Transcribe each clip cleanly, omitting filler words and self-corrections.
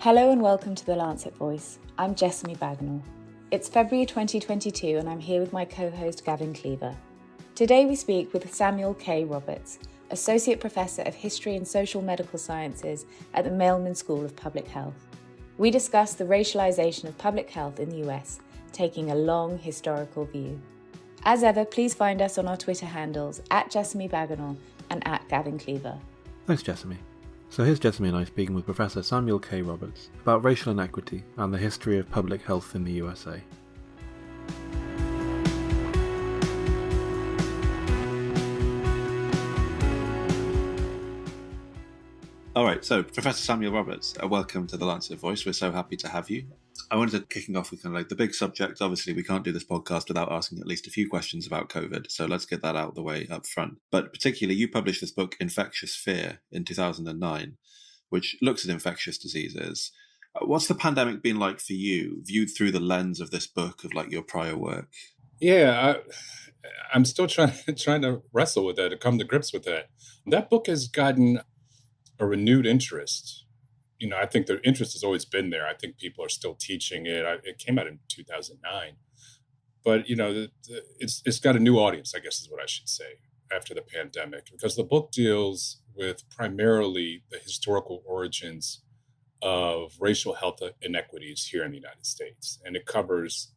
Hello and welcome to the Lancet Voice. I'm Jessamy Bagenal. It's February 2022 and I'm here with my co-host Gavin Cleaver. Today we speak with Samuel K. Roberts, Associate Professor of History and Social Medical Sciences at the Mailman School of Public Health. We discuss the racialization of public health in the US, taking a long historical view. As ever, please find us on our Twitter handles @Jessamy Bagenal and @Gavin Cleaver. Thanks, Jessamy. So here's Jessamy and I speaking with Professor Samuel K. Roberts about racial inequity and the history of public health in the USA. All right, so Professor Samuel Roberts, welcome to the Lancet Voice. We're so happy to have you. I wanted to kicking off with kind of like the big subject. Obviously, we can't do this podcast without asking at least a few questions about COVID, so let's get that out of the way up front. But particularly, you published this book, Infectious Fear, in 2009, which looks at infectious diseases. What's the pandemic been like for you, viewed through the lens of this book, of like your prior work? Yeah, I'm still trying to wrestle with that, to come to grips with that. That book has gotten a renewed interest. You know, I think the interest has always been there. I think people are still teaching it. It came out in 2009. But, you know, it's got a new audience, I guess is what I should say, after the pandemic, because the book deals with primarily the historical origins of racial health inequities here in the United States. And it covers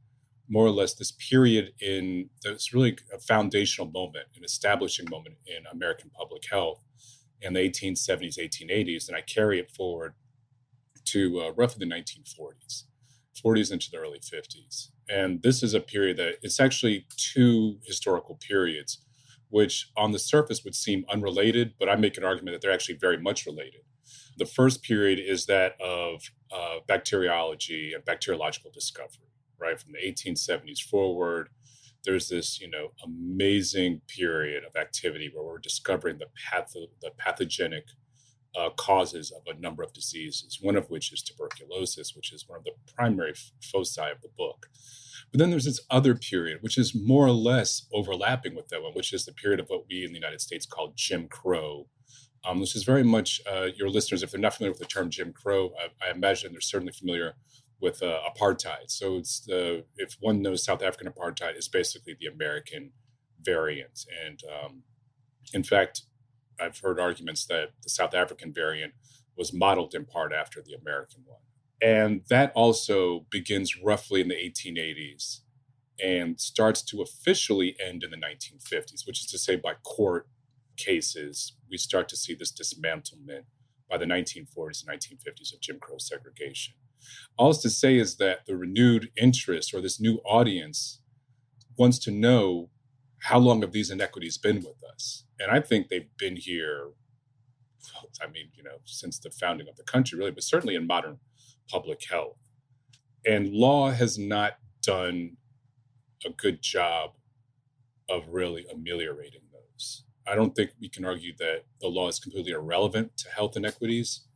more or less this period that's really a foundational moment, an establishing moment in American public health in the 1870s, 1880s. And I carry it forward to roughly the 1940s, 40s into the early 50s. And this is a period that it's actually two historical periods, which on the surface would seem unrelated, but I make an argument that they're actually very much related. The first period is that of bacteriology and bacteriological discovery, right? From the 1870s forward, there's this, amazing period of activity where we're discovering the pathogenic causes of a number of diseases, one of which is tuberculosis, which is one of the primary foci of the book. But then there's this other period, which is more or less overlapping with that one, which is the period of what we in the United States call Jim Crow, which is very much your listeners, if they're not familiar with the term Jim Crow, I imagine they're certainly familiar with apartheid. So if one knows South African apartheid, is basically the American variant. And in fact, I've heard arguments that the South African variant was modeled in part after the American one. And that also begins roughly in the 1880s and starts to officially end in the 1950s, which is to say by court cases, we start to see this dismantlement by the 1940s and 1950s of Jim Crow segregation. All is to say is that the renewed interest or this new audience wants to know how long have these inequities been with us? And I think they've been here, since the founding of the country, really, but certainly in modern public health. And law has not done a good job of really ameliorating those. I don't think we can argue that the law is completely irrelevant to health inequities,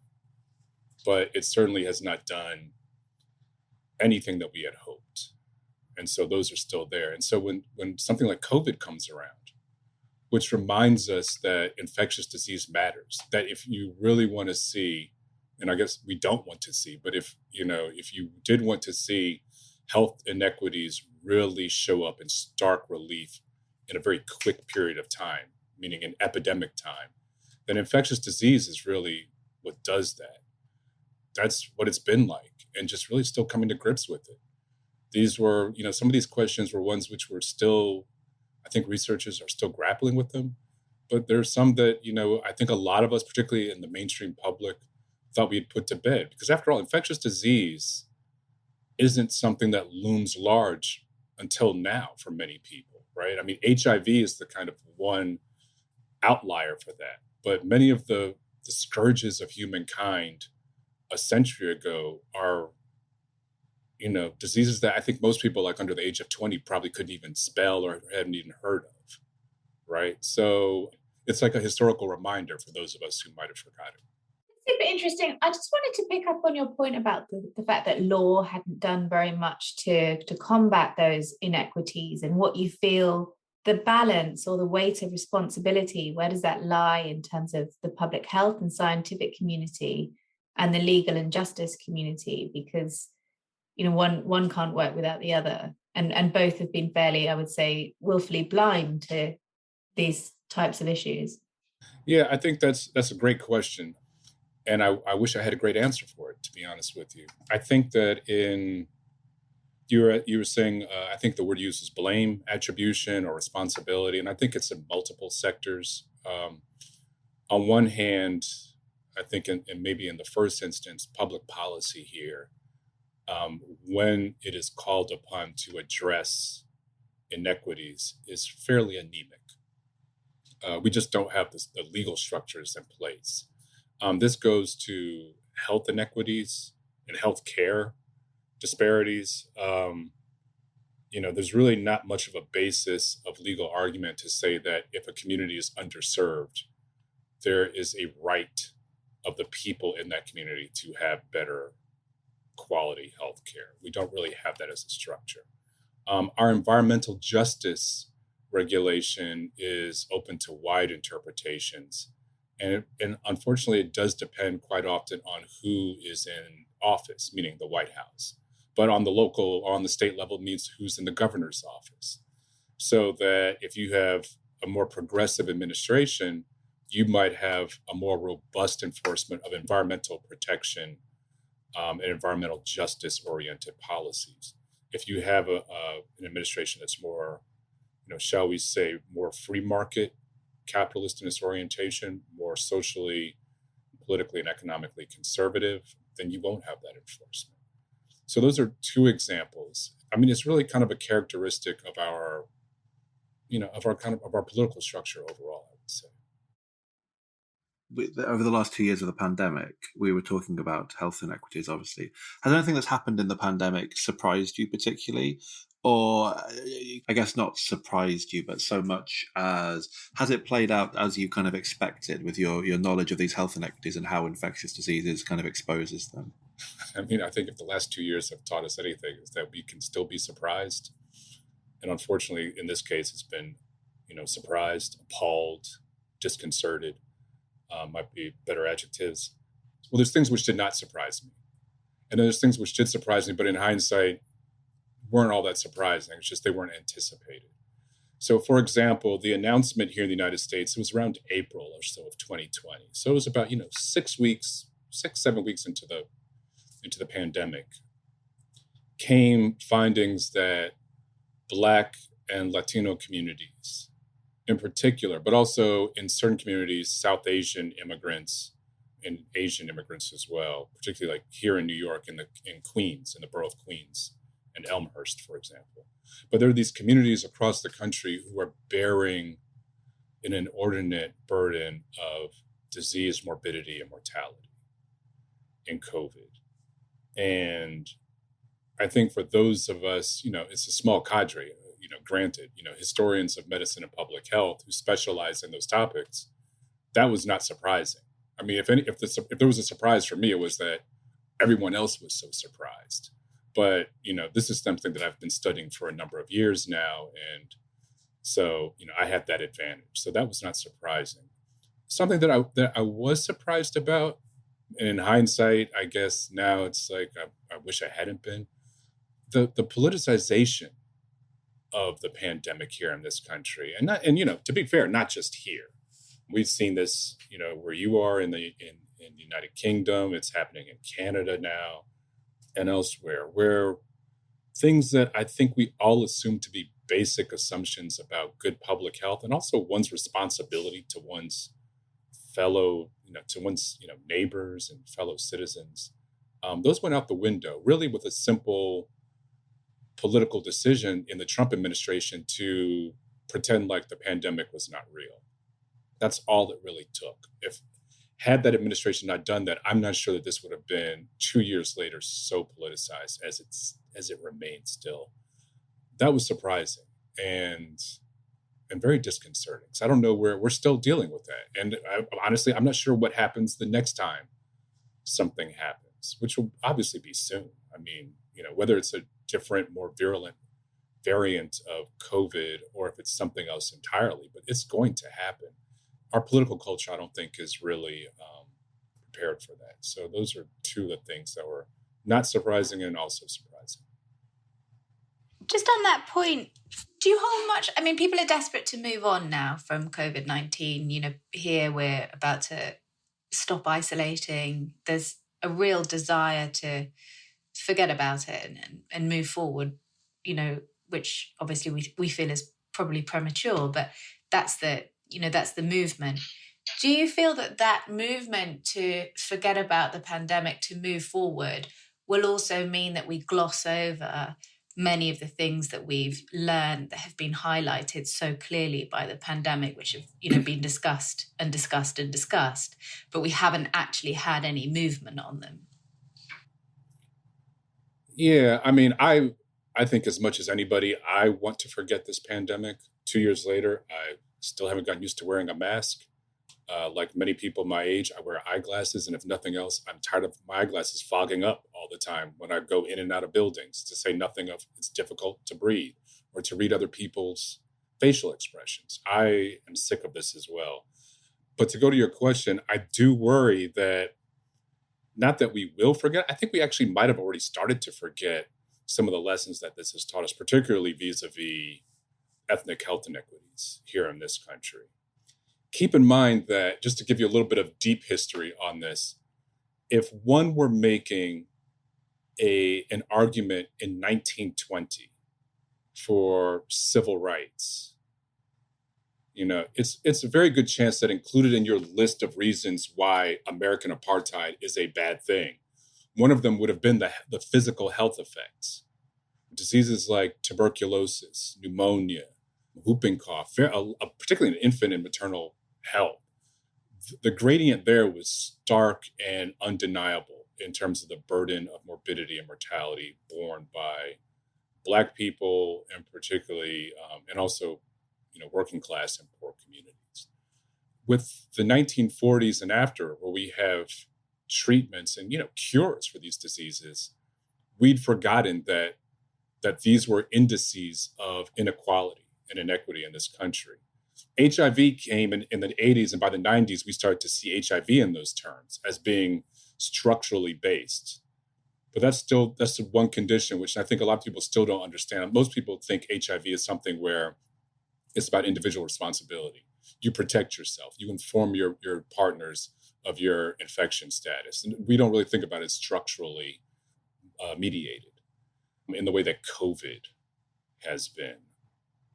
but it certainly has not done anything that we had hoped. And so those are still there. And so when something like COVID comes around, which reminds us that infectious disease matters, that if you really want to see, and I guess we don't want to see, but if you did want to see health inequities really show up in stark relief in a very quick period of time, meaning an epidemic time, then infectious disease is really what does that. That's what it's been like, and just really still coming to grips with it. These were, some of these questions were ones which were still, I think researchers are still grappling with them, but there's some that, I think a lot of us, particularly in the mainstream public, thought we had put to bed. Because after all, infectious disease isn't something that looms large until now for many people, right? I mean, HIV is the kind of one outlier for that. But many of the scourges of humankind a century ago are, diseases that I think most people like under the age of 20 probably couldn't even spell or hadn't even heard of, right? So it's like a historical reminder for those of us who might have forgotten. Super interesting. I just wanted to pick up on your point about the fact that law hadn't done very much to combat those inequities, and what you feel the balance or the weight of responsibility, where does that lie in terms of the public health and scientific community and the legal and justice community, because one can't work without the other, and both have been fairly, I would say, willfully blind to these types of issues. Yeah, I think that's a great question, and I wish I had a great answer for it, to be honest with you. I think that you were saying, I think the word used is blame, attribution, or responsibility, and I think it's in multiple sectors. On one hand, I think, and maybe in the first instance, public policy here, when it is called upon to address inequities, is fairly anemic. We just don't have the legal structures in place. This goes to health inequities and health care disparities. There's really not much of a basis of legal argument to say that if a community is underserved, there is a right of the people in that community to have better quality health care. We don't really have that as a structure. Our environmental justice regulation is open to wide interpretations. And unfortunately, it does depend quite often on who is in office, meaning the White House. But on the local or on the state level, it means who's in the governor's office. So that if you have a more progressive administration, you might have a more robust enforcement of environmental protection and environmental justice-oriented policies. If you have an administration that's more, shall we say, more free market, capitalist in its orientation, more socially, politically, and economically conservative, then you won't have that enforcement. So those are two examples. I mean, it's really kind of a characteristic of our, of our political structure overall, I would say. Over the last 2 years of the pandemic, we were talking about health inequities, obviously. Has anything that's happened in the pandemic surprised you particularly? Or I guess not surprised you, but so much as, has it played out as you kind of expected with your knowledge of these health inequities and how infectious diseases kind of exposes them? I mean, I think if the last 2 years have taught us anything, is that we can still be surprised. And unfortunately, in this case, it's been, surprised, appalled, disconcerted, might be better adjectives. Well, there's things which did not surprise me. And then there's things which did surprise me, but in hindsight, weren't all that surprising. It's just they weren't anticipated. So, for example, the announcement here in the United States, it was around April or so of 2020. So it was about, 7 weeks into the pandemic, came findings that Black and Latino communities in particular, but also in certain communities, South Asian immigrants and Asian immigrants as well, particularly like here in New York, in Queens, in the borough of Queens, and Elmhurst, for example. But there are these communities across the country who are bearing an inordinate burden of disease, morbidity, and mortality in COVID. And I think for those of us, it's a small cadre, granted, historians of medicine and public health who specialize in those topics, that was not surprising. I mean, if there was a surprise for me, it was that everyone else was so surprised. But, this is something that I've been studying for a number of years now. And so, I had that advantage. So that was not surprising. Something that I was surprised about, and in hindsight, I guess now it's like, I wish I hadn't been, the politicization of the pandemic here in this country. And to be fair, not just here. We've seen this, where you are in the United Kingdom, it's happening in Canada now, and elsewhere, where things that I think we all assume to be basic assumptions about good public health and also one's responsibility to one's fellow, to one's, neighbors and fellow citizens, those went out the window, really with a simple political decision in the Trump administration to pretend like the pandemic was not real. That's all it really took. Had that administration not done that, I'm not sure that this would have been 2 years later so politicized as it remains still. That was surprising and very disconcerting. So I don't know where we're still dealing with that. And honestly, I'm not sure what happens the next time something happens, which will obviously be soon. I mean, whether it's a different, more virulent variant of COVID or if it's something else entirely, but it's going to happen. Our political culture, I don't think, is really prepared for that. So those are two of the things that were not surprising and also surprising. Just on that point, do you hold much? I mean, people are desperate to move on now from COVID-19. Here we're about to stop isolating. There's a real desire to forget about it and move forward, which obviously we feel is probably premature, but that's the movement. Do you feel that movement to forget about the pandemic, to move forward, will also mean that we gloss over many of the things that we've learned that have been highlighted so clearly by the pandemic, which have been discussed, but we haven't actually had any movement on them? Yeah, I mean, I think as much as anybody, I want to forget this pandemic. 2 years later, I still haven't gotten used to wearing a mask. Like many people my age, I wear eyeglasses, and if nothing else, I'm tired of my eyeglasses fogging up all the time when I go in and out of buildings, to say nothing of it's difficult to breathe or to read other people's facial expressions. I am sick of this as well. But to go to your question, I do worry that, not that we will forget, I think we actually might have already started to forget some of the lessons that this has taught us, particularly vis-a-vis ethnic health inequities here in this country. Keep in mind that, just to give you a little bit of deep history on this, if one were making an argument in 1920 for civil rights, it's a very good chance that included in your list of reasons why American apartheid is a bad thing, one of them would have been the physical health effects. Diseases like tuberculosis, pneumonia, whooping cough, particularly in infant and maternal health. The gradient there was stark and undeniable in terms of the burden of morbidity and mortality borne by Black people, and particularly, and also, working class and poor communities. With the 1940s and after, where we have treatments and, cures for these diseases, we'd forgotten that these were indices of inequality and inequity in this country. HIV came in the 80s, and by the 90s, we started to see HIV in those terms as being structurally based. But that's the one condition which I think a lot of people still don't understand. Most people think HIV is something where it's about individual responsibility. You protect yourself. You inform your partners of your infection status. And we don't really think about it structurally mediated in the way that COVID has been.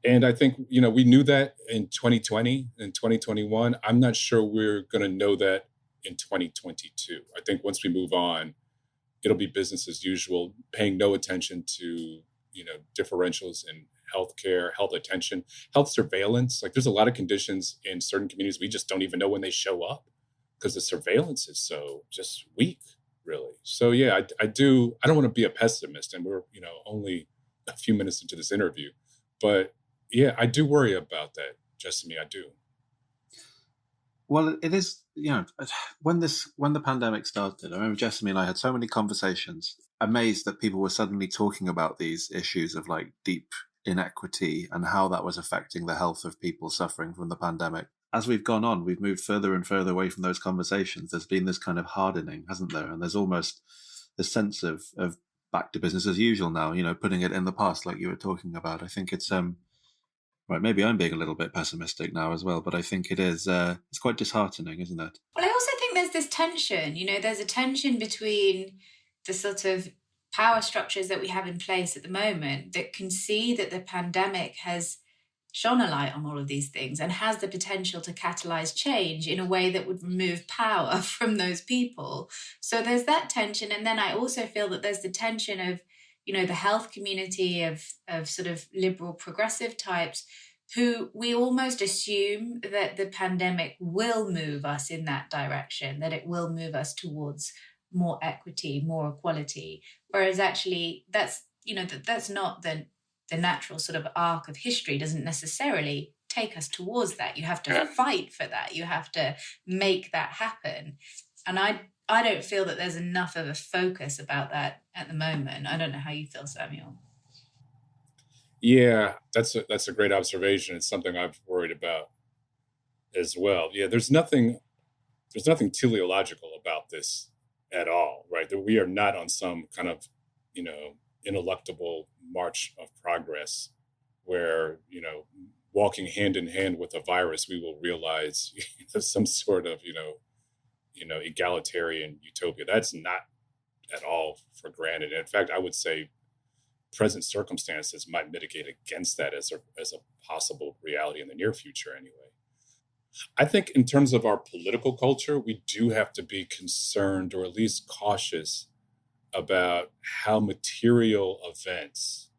And I think, we knew that in 2020 and 2021. I'm not sure we're going to know that in 2022. I think once we move on, it'll be business as usual, paying no attention to, differentials in healthcare, health attention, health surveillance. Like, there's a lot of conditions in certain communities we just don't even know when they show up because the surveillance is so just weak, really. So yeah, I don't want to be a pessimist, and we're, only a few minutes into this interview, but yeah, I do worry about that, Jessamy, I do. Well, it is, when the pandemic started, I remember Jessamy and I had so many conversations, amazed that people were suddenly talking about these issues of like deep inequity and how that was affecting the health of people suffering from the pandemic. As we've gone on, we've moved further and further away from those conversations. There's been this kind of hardening, hasn't there? And there's almost this sense of back to business as usual now, putting it in the past, like you were talking about. I think it's right, maybe I'm being a little bit pessimistic now as well, but I think it is, it's quite disheartening, isn't it? Well, I also think there's this tension, there's a tension between the sort of power structures that we have in place at the moment that can see that the pandemic has shone a light on all of these things and has the potential to catalyze change in a way that would remove power from those people. So there's that tension. And then I also feel that there's the tension of, the health community of sort of liberal progressive types who we almost assume that the pandemic will move us in that direction, that it will move us towards more equity, more equality. Whereas actually that's not the natural sort of arc of history, doesn't necessarily take us towards that. You have to fight for that. You have to make that happen. And I don't feel that there's enough of a focus about that at the moment. I don't know how you feel, Samuel. Yeah, that's a great observation. It's something I've worried about as well. Yeah, there's nothing there's nothing teleological about this at all, right? That we are not on some kind of, ineluctable march of progress where, walking hand in hand with a virus, we will realize some sort of, egalitarian utopia. That's not at all for granted. In fact, I would say present circumstances might mitigate against that as a possible reality in the near future anyway. I think in terms of our political culture, we do have to be concerned or at least cautious about how material events,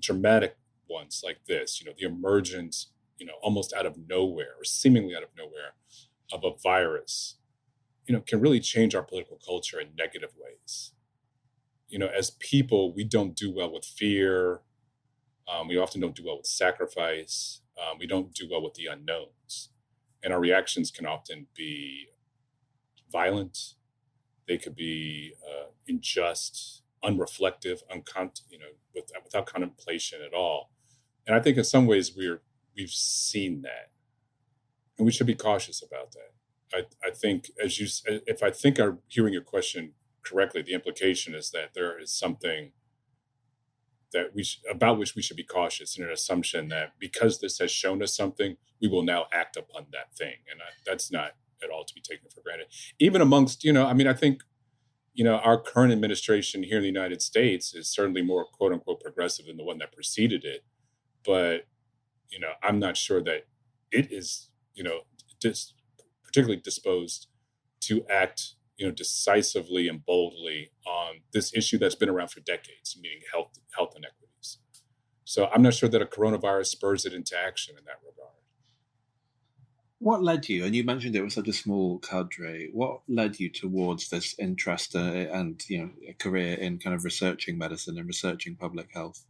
dramatic ones like this, the emergence, almost out of nowhere or seemingly out of nowhere of a virus, can really change our political culture in negative ways. As people, we don't do well with fear. We often don't do well with sacrifice. We don't do well with the unknowns. And our reactions can often be violent. They could be unjust, unreflective, without contemplation at all. And I think in some ways we've seen that, and we should be cautious about that. I think, if I think I'm hearing your question correctly, the implication is that there is something that about which we should be cautious, in an assumption that because this has shown us something, we will now act upon that thing, and that's not at all to be taken for granted. Even amongst, I think, our current administration here in the United States is certainly more "quote unquote" progressive than the one that preceded it, but I'm not sure that it is, particularly disposed to act, decisively and boldly on this issue that's been around for decades, meaning health inequities. So I'm not sure that a coronavirus spurs it into action in that regard. What led you, and you mentioned it was such a small cadre, what led you towards this interest and a career in kind of researching medicine and researching public health?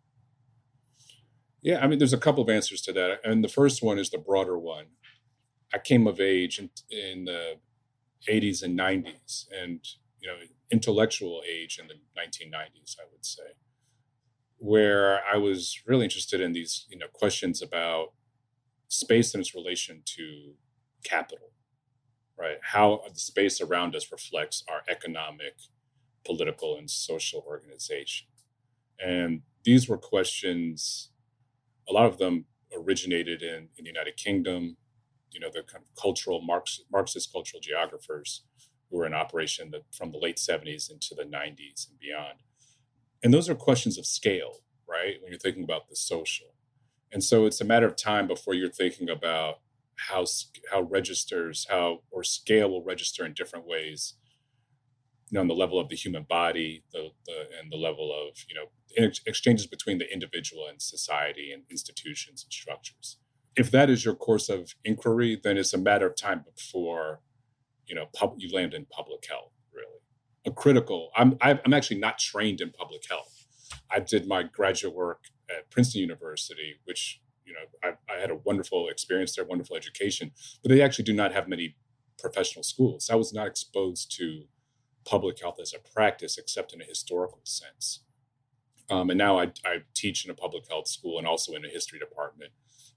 Yeah, there's a couple of answers to that. And the first one is the broader one. I came of age in the 80s and 90s, and intellectual age in the 1990s, I would say, where I was really interested in these questions about space and its relation to capital, right? How the space around us reflects our economic, political, and social organization. And these were questions, a lot of them originated in the United Kingdom. The kind of cultural Marxist cultural geographers who were in operation from the late 70s into the 90s and beyond. And those are questions of scale, right? When you're thinking about the social. And so it's a matter of time before you're thinking about how scale will register in different ways, on the level of the human body, and the level of, exchanges between the individual and society and institutions and structures. If that is your course of inquiry, then it's a matter of time before, you land in public health, really. I'm actually not trained in public health. I did my graduate work at Princeton University, which, I had a wonderful experience there, wonderful education, but they actually do not have many professional schools. I was not exposed to public health as a practice, except in a historical sense. And now I teach in a public health school and also in a history department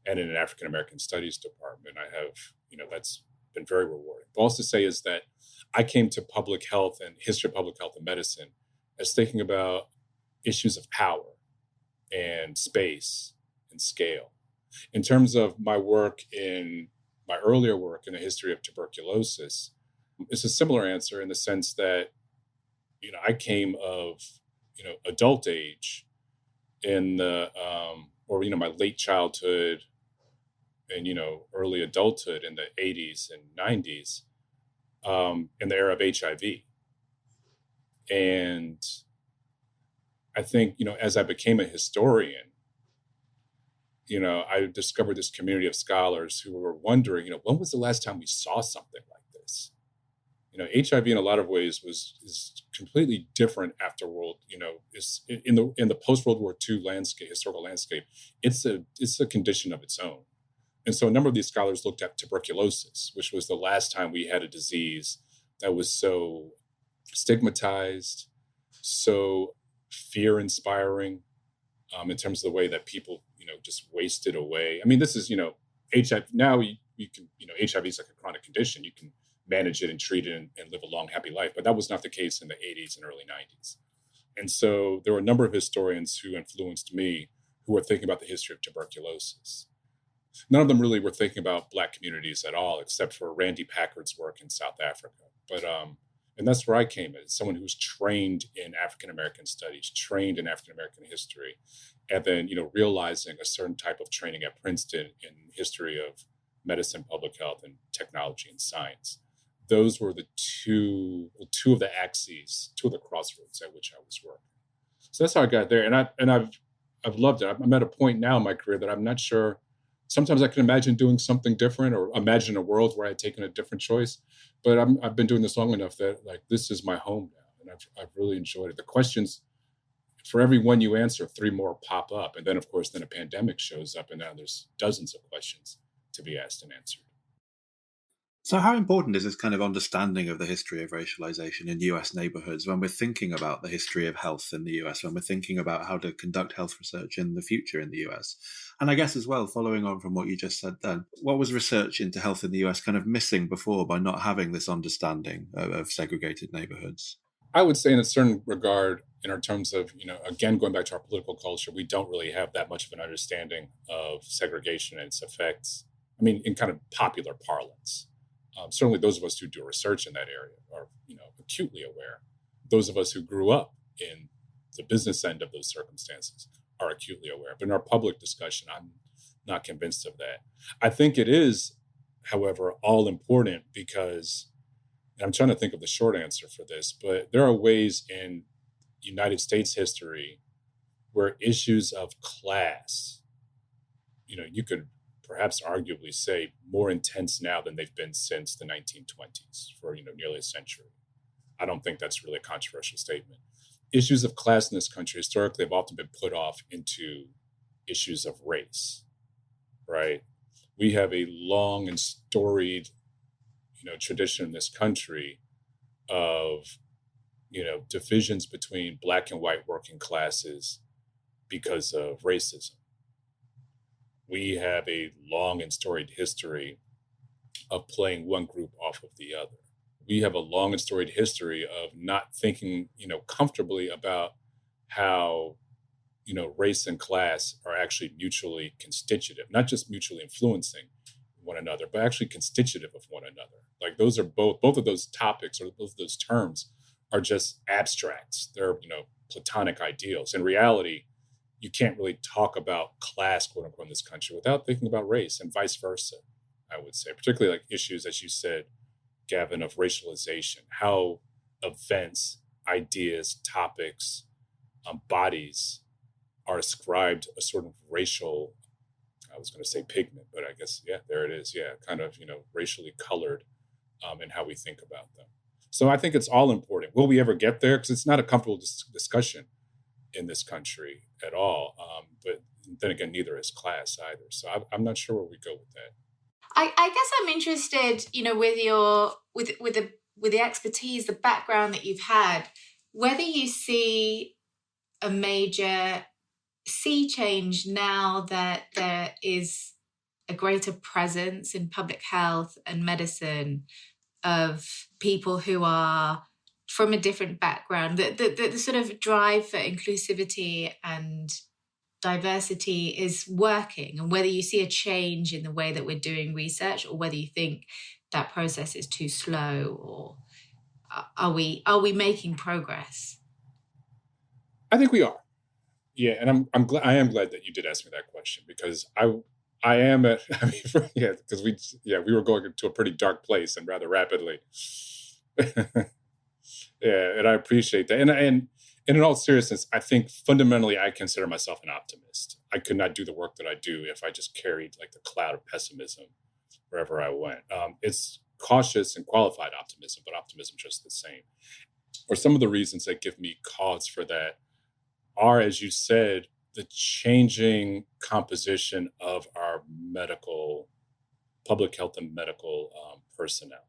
and in an African American studies department. I have, that's been very rewarding. But all to say is that I came to public health and history of public health and medicine as thinking about issues of power and space and scale. In terms of my earlier work in the history of tuberculosis, it's a similar answer in the sense that, I came of, adult age in the, my late childhood and, early adulthood in the 80s and 90s, in the era of HIV. And I think, as I became a historian, I discovered this community of scholars who were wondering, when was the last time we saw something like this? HIV in a lot of ways is completely different after is in the post-World War II historical landscape. It's a condition of its own. And so a number of these scholars looked at tuberculosis, which was the last time we had a disease that was so stigmatized, so fear-inspiring, in terms of the way that people, just wasted away. This is, HIV. Now you can, HIV is like a chronic condition. You can manage it and treat it and live a long, happy life. But that was not the case in the 80s and early 90s. And so there were a number of historians who influenced me who were thinking about the history of tuberculosis. None of them really were thinking about Black communities at all, except for Randy Packard's work in South Africa. But and that's where I came as someone who was trained in African American studies, trained in African American history, and then realizing a certain type of training at Princeton in history of medicine, public health, and technology and science. Those were the two of the axes, two of the crossroads at which I was working. So that's how I got there, and I've loved it. I'm at a point now in my career that I'm not sure. Sometimes I can imagine doing something different or imagine a world where I had taken a different choice. But I've been doing this long enough that this is my home now. And I've really enjoyed it. The questions, for every one you answer, 3 more pop up. And then, of course, a pandemic shows up and now there's dozens of questions to be asked and answered. So how important is this kind of understanding of the history of racialization in US neighborhoods when we're thinking about the history of health in the US, when we're thinking about how to conduct health research in the future in the US? And I guess as well, following on from what you just said then, what was research into health in the US kind of missing before by not having this understanding of segregated neighborhoods? I would say in a certain regard, in our terms of, again, going back to our political culture, we don't really have that much of an understanding of segregation and its effects. I mean, in kind of popular parlance. Certainly those of us who do research in that area are, acutely aware. Those of us who grew up in the business end of those circumstances are acutely aware. But in our public discussion, I'm not convinced of that. I think it is, however, all important because, and I'm trying to think of the short answer for this, but there are ways in United States history where issues of class, you could perhaps arguably say more intense now than they've been since the 1920s for nearly a century. I don't think that's really a controversial statement. Issues of class in this country historically have often been put off into issues of race, right? We have a long and storied, tradition in this country of, divisions between Black and white working classes because of racism. We have a long and storied history of playing one group off of the other. We have a long and storied history of not thinking, comfortably about how, race and class are actually mutually constitutive, not just mutually influencing one another, but actually constitutive of one another. Like those are both of those topics or both of those terms are just abstracts. They're, platonic ideals. In reality, you can't really talk about class, quote unquote, in this country without thinking about race and vice versa, I would say, particularly like issues, as you said, Gavin, of racialization, how events, ideas, topics, bodies are ascribed a sort of racial, I was going to say pigment, but I guess, yeah, there it is. Yeah, kind of, racially colored in how we think about them. So I think it's all important. Will we ever get there? Because it's not a comfortable discussion in this country at all. But then again, neither is class either. So I'm not sure where we go with that. I guess I'm interested, with the expertise, the background that you've had, whether you see a major sea change now that there is a greater presence in public health and medicine of people who are from a different background, the sort of drive for inclusivity and diversity is working, and whether you see a change in the way that we're doing research or whether you think that process is too slow, or are we making progress? I think we are. Yeah, and I am glad that you did ask me that question because I am at, because we were going to a pretty dark place and rather rapidly. Yeah, and I appreciate that. And in all seriousness, I think fundamentally I consider myself an optimist. I could not do the work that I do if I just carried like the cloud of pessimism wherever I went. It's cautious and qualified optimism, but optimism just the same. Or some of the reasons that give me cause for that are, as you said, the changing composition of our public health and medical personnel.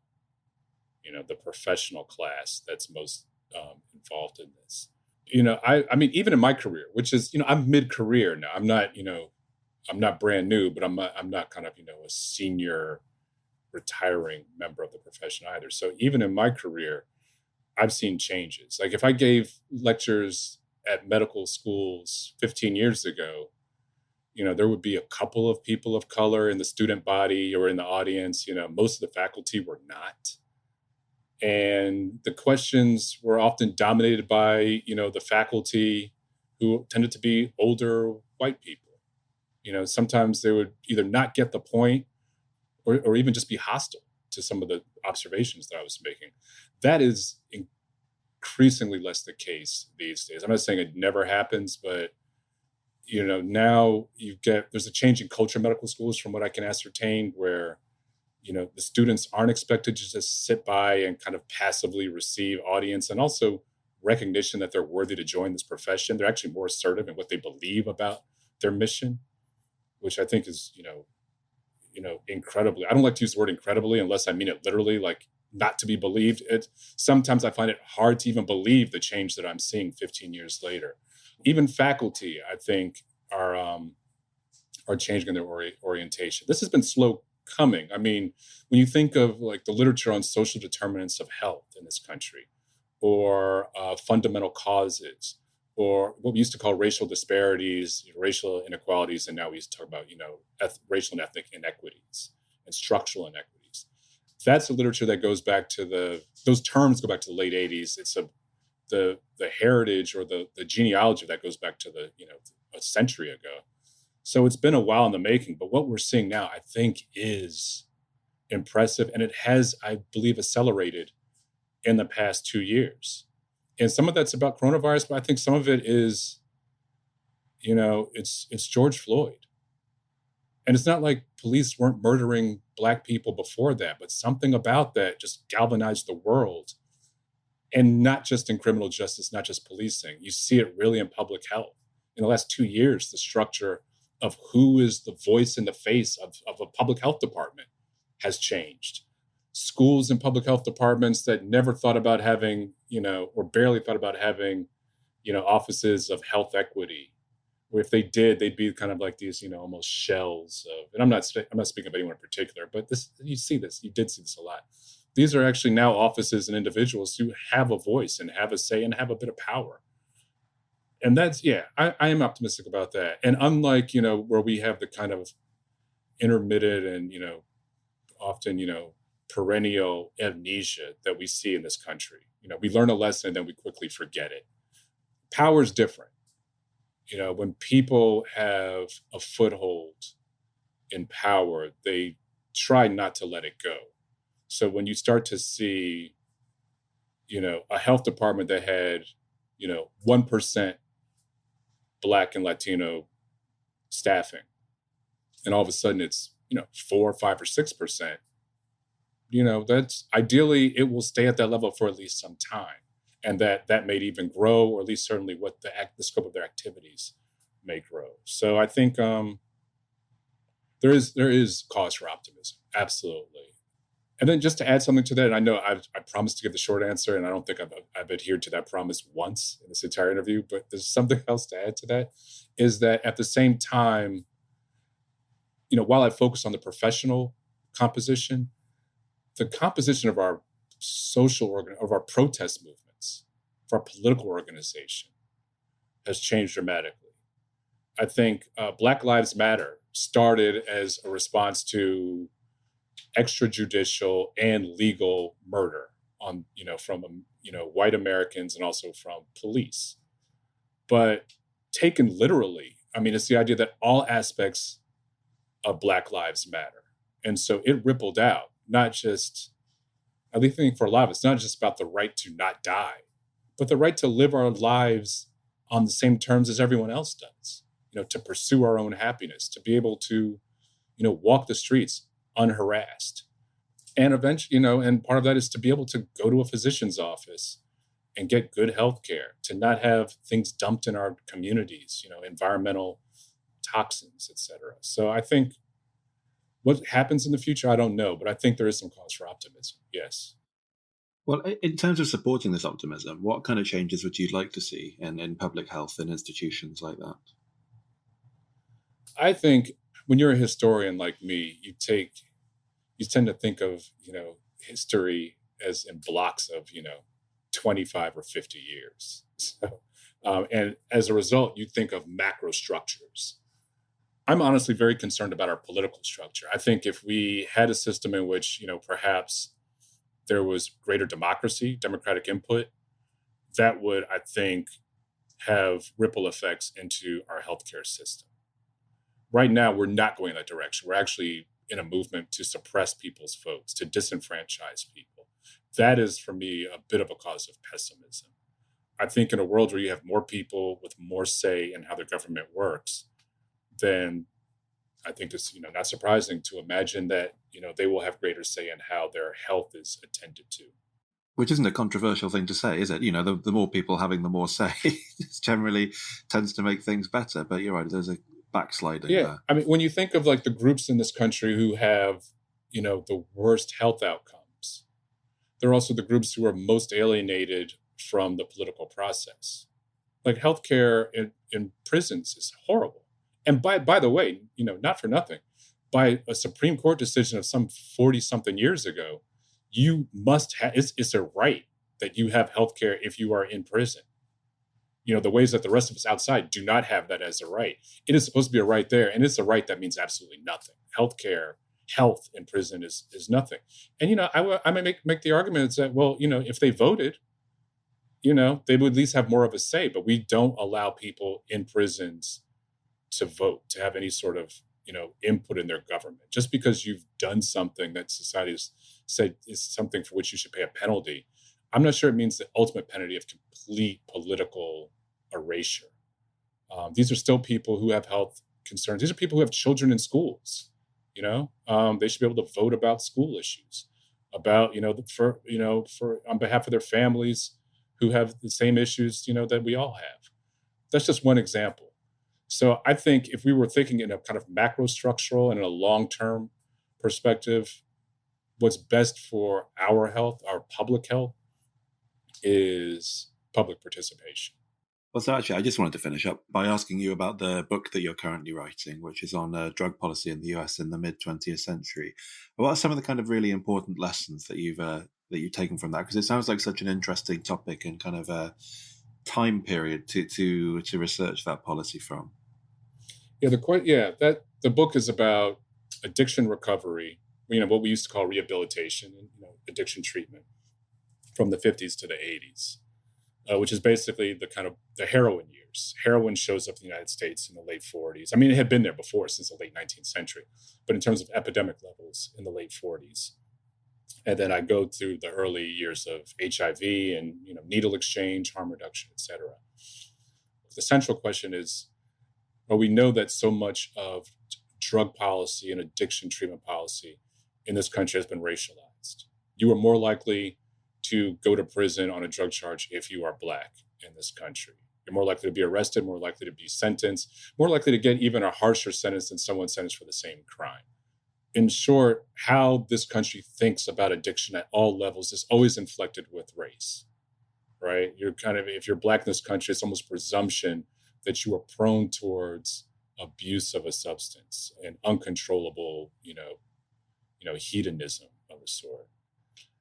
The professional class that's most involved in this. I mean, even in my career, which is, I'm mid-career now. I'm not brand new, but I'm not kind of, a senior retiring member of the profession either. So even in my career, I've seen changes. Like if I gave lectures at medical schools 15 years ago, there would be a couple of people of color in the student body or in the audience. Most of the faculty were not. And the questions were often dominated by, the faculty who tended to be older white people. Sometimes they would either not get the point or even just be hostile to some of the observations that I was making. That is increasingly less the case these days. I'm not saying it never happens, but now there's a change in culture in medical schools from what I can ascertain where, the students aren't expected to just sit by and kind of passively receive audience and also recognition that they're worthy to join this profession. They're actually more assertive in what they believe about their mission, which I think is, incredibly, I don't like to use the word incredibly unless I mean it literally, like not to be believed. Sometimes I find it hard to even believe the change that I'm seeing 15 years later. Even faculty, I think, are changing their orientation. This has been slow coming. I mean, when you think of like the literature on social determinants of health in this country, or fundamental causes, or what we used to call racial disparities, racial inequalities, and now we used to talk about, racial and ethnic inequities and structural inequities. That's the literature that goes back to those terms go back to the late 80s. It's the heritage or the genealogy that goes back to a century ago. So it's been a while in the making, but what we're seeing now, I think, is impressive. And it has, I believe, accelerated in the past 2 years. And some of that's about coronavirus, but I think some of it is, it's George Floyd. And it's not like police weren't murdering Black people before that, but something about that just galvanized the world. And not just in criminal justice, not just policing. You see it really in public health. In the last 2 years, the structure of who is the voice and the face of a public health department has changed. Schools and public health departments that never thought about having, or barely thought about having, offices of health equity. Or if they did, they'd be kind of like these, almost shells of, and I'm not speaking of anyone in particular, but you did see this a lot. These are actually now offices and individuals who have a voice and have a say and have a bit of power. And that's, I am optimistic about that. And unlike, where we have the kind of intermittent and, often, perennial amnesia that we see in this country. We learn a lesson and then we quickly forget it. Power is different. When people have a foothold in power, they try not to let it go. So when you start to see, a health department that had, 1% Black and Latino staffing, and all of a sudden it's, 4, 5, or 6%, that's ideally it will stay at that level for at least some time. And that may even grow, or at least certainly what the scope of their activities may grow. So I think there is cause for optimism. Absolutely. And then just to add something to that, and I know I promised to give the short answer, and I don't think I've adhered to that promise once in this entire interview, but there's something else to add to that, is that at the same time, while I focus on the professional composition, the composition of our of our protest movements, of our political organization has changed dramatically. I think Black Lives Matter started as a response to extrajudicial and legal murder from white Americans and also from police. But taken literally, it's the idea that all aspects of Black Lives matter. And so it rippled out, not just, I think for a lot of us, not just about the right to not die, but the right to live our lives on the same terms as everyone else does, to pursue our own happiness, to be able to, walk the streets unharassed. And eventually, and part of that is to be able to go to a physician's office and get good health care, to not have things dumped in our communities, environmental toxins, et cetera. So I think what happens in the future, I don't know, but I think there is some cause for optimism. Yes. Well, in terms of supporting this optimism, what kind of changes would you like to see in public health and institutions like that? I think when you're a historian like me, you tend to think of, history as in blocks of, 25 or 50 years. So, and as a result, you think of macro structures. I'm honestly very concerned about our political structure. I think if we had a system in which, perhaps there was greater democracy, democratic input, that would, I think, have ripple effects into our healthcare system. Right now, we're not going in that direction. We're actually in a movement to suppress people's votes, to disenfranchise people. That is, for me, a bit of a cause of pessimism. I think in a world where you have more people with more say in how the government works, then I think it's not surprising to imagine that they will have greater say in how their health is attended to. Which isn't a controversial thing to say, is it? The more people having the more say generally tends to make things better. But you're right, there's a backsliding there. I mean, when you think of like the groups in this country who have, the worst health outcomes, they're also the groups who are most alienated from the political process. Like healthcare in prisons is horrible. And by the way, not for nothing, by a Supreme Court decision of some 40-something years ago, you must have, it's a right that you have healthcare if you are in prison. The ways that the rest of us outside do not have that as a right. It is supposed to be a right there, and it's a right that means absolutely nothing. Health in prison is nothing. And, I may make the argument that, well, if they voted, they would at least have more of a say, but we don't allow people in prisons to vote, to have any sort of, input in their government. Just because you've done something that society has said is something for which you should pay a penalty, I'm not sure it means the ultimate penalty of complete political erasure. These are still people who have health concerns. These are people who have children in schools. They should be able to vote about school issues, about for on behalf of their families who have the same issues that we all have. That's just one example. So I think if we were thinking in a kind of macro structural and in a long-term perspective, what's best for our health, our public health, is public participation. Well, so actually, I just wanted to finish up by asking you about the book that you're currently writing, which is on drug policy in the US in the mid-20th century. What are some of the kind of really important lessons that you've taken from that? Because it sounds like such an interesting topic and kind of a time period to research that policy from. The book is about addiction recovery, what we used to call rehabilitation and addiction treatment from the 50s to the 80s, which is basically the heroin years. Heroin shows up in the United States in the late 40s. I mean, it had been there before since the late 19th century, but in terms of epidemic levels in the late 40s. And then I go through the early years of HIV and needle exchange, harm reduction, et cetera. The central question is, well, we know that so much of drug policy and addiction treatment policy in this country has been racialized. You are more likely to go to prison on a drug charge if you are Black in this country. You're more likely to be arrested, more likely to be sentenced, more likely to get even a harsher sentence than someone sentenced for the same crime. In short, how this country thinks about addiction at all levels is always inflected with race, right? If you're Black in this country, it's almost presumption that you are prone towards abuse of a substance and uncontrollable, hedonism of a sort.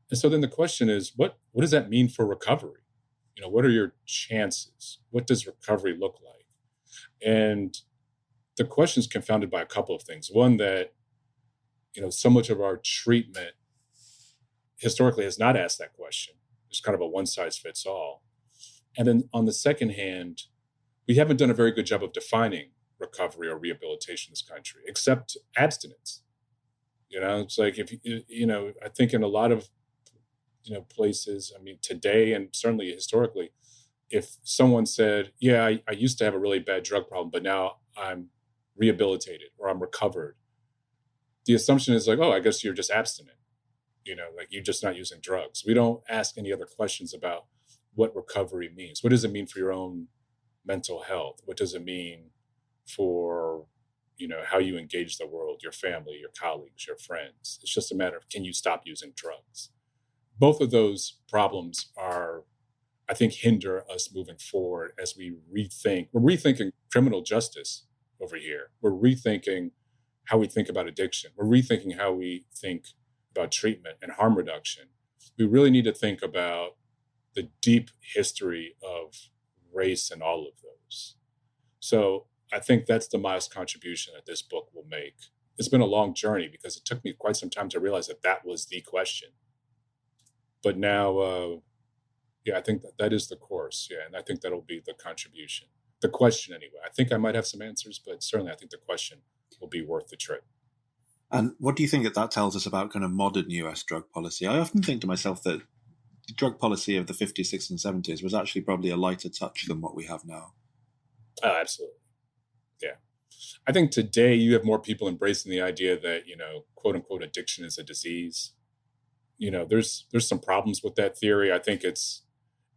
And so then the question is, what does that mean for recovery? What are your chances? What does recovery look like? And the question is confounded by a couple of things. One, that, so much of our treatment historically has not asked that question. It's kind of a one size fits all. And then on the second hand, we haven't done a very good job of defining recovery or rehabilitation in this country, except abstinence. It's like I think in a lot of places, I mean, today and certainly historically, if someone said, yeah, I used to have a really bad drug problem, but now I'm rehabilitated or I'm recovered, the assumption is like, oh, I guess you're just abstinent, like you're just not using drugs. We don't ask any other questions about what recovery means. What does it mean for your own mental health? What does it mean for, how you engage the world, your family, your colleagues, your friends? It's just a matter of, can you stop using drugs? Both of those problems I think, hinder us moving forward as we rethink. We're rethinking criminal justice over here. We're rethinking how we think about addiction. We're rethinking how we think about treatment and harm reduction, we really need to think about the deep history of race and all of those. So I think that's the modest contribution that this book will make. It's been a long journey because it took me quite some time to realize that that was the question. But now, I think that is the course. Yeah, and I think that'll be the contribution. The question, anyway. I think I might have some answers, but certainly I think the question will be worth the trip. And what do you think that tells us about kind of modern US drug policy? I often think to myself that the drug policy of the 50s, 60s, and 70s was actually probably a lighter touch than what we have now. Oh, absolutely. Yeah. I think today you have more people embracing the idea that, quote unquote, addiction is a disease. There's some problems with that theory. I think it's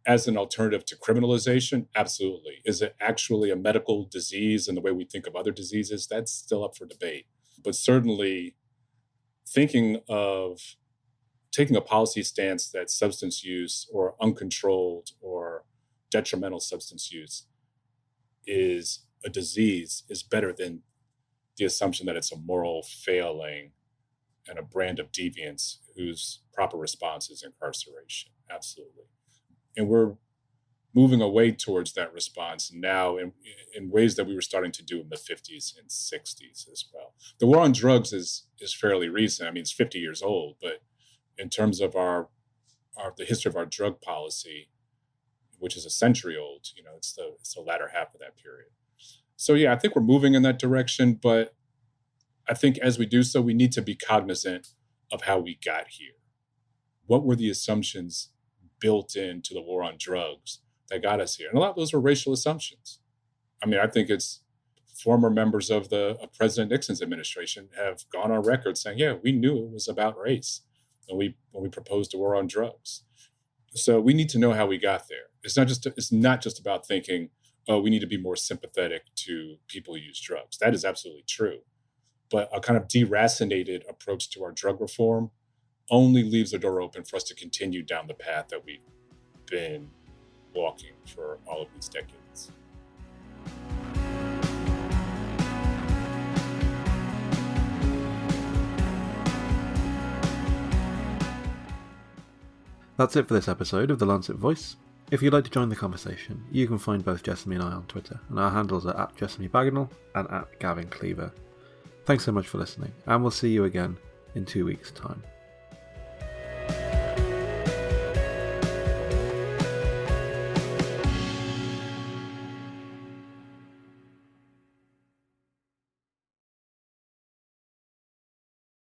as an alternative to criminalization. Absolutely. Is it actually a medical disease in the way we think of other diseases? That's still up for debate. But certainly thinking of taking a policy stance that substance use or uncontrolled or detrimental substance use is a disease is better than the assumption that it's a moral failing and a brand of deviance whose proper response is incarceration. Absolutely. And we're moving away towards that response now in ways that we were starting to do in the 50s and 60s as well. The war on drugs is fairly recent. I mean, it's 50 years old, but in terms of the history of our drug policy, which is a century old, it's the latter half of that period. So yeah, I think we're moving in that direction, but I think as we do so, we need to be cognizant of how we got here. What were the assumptions built into the war on drugs that got us here? And a lot of those were racial assumptions. I mean, I think it's former members of President Nixon's administration have gone on record saying, yeah, we knew it was about race when we proposed a war on drugs. So we need to know how we got there. It's not just about thinking, oh, we need to be more sympathetic to people who use drugs. That is absolutely true. But a kind of deracinated approach to our drug reform only leaves the door open for us to continue down the path that we've been walking for all of these decades. That's it for this episode of the Lancet Voice. If you'd like to join the conversation, you can find both Jessamy and I on Twitter, and our handles are @Jessamy Bagenal and @Gavin Cleaver. Thanks so much for listening, and we'll see you again in 2 weeks' time.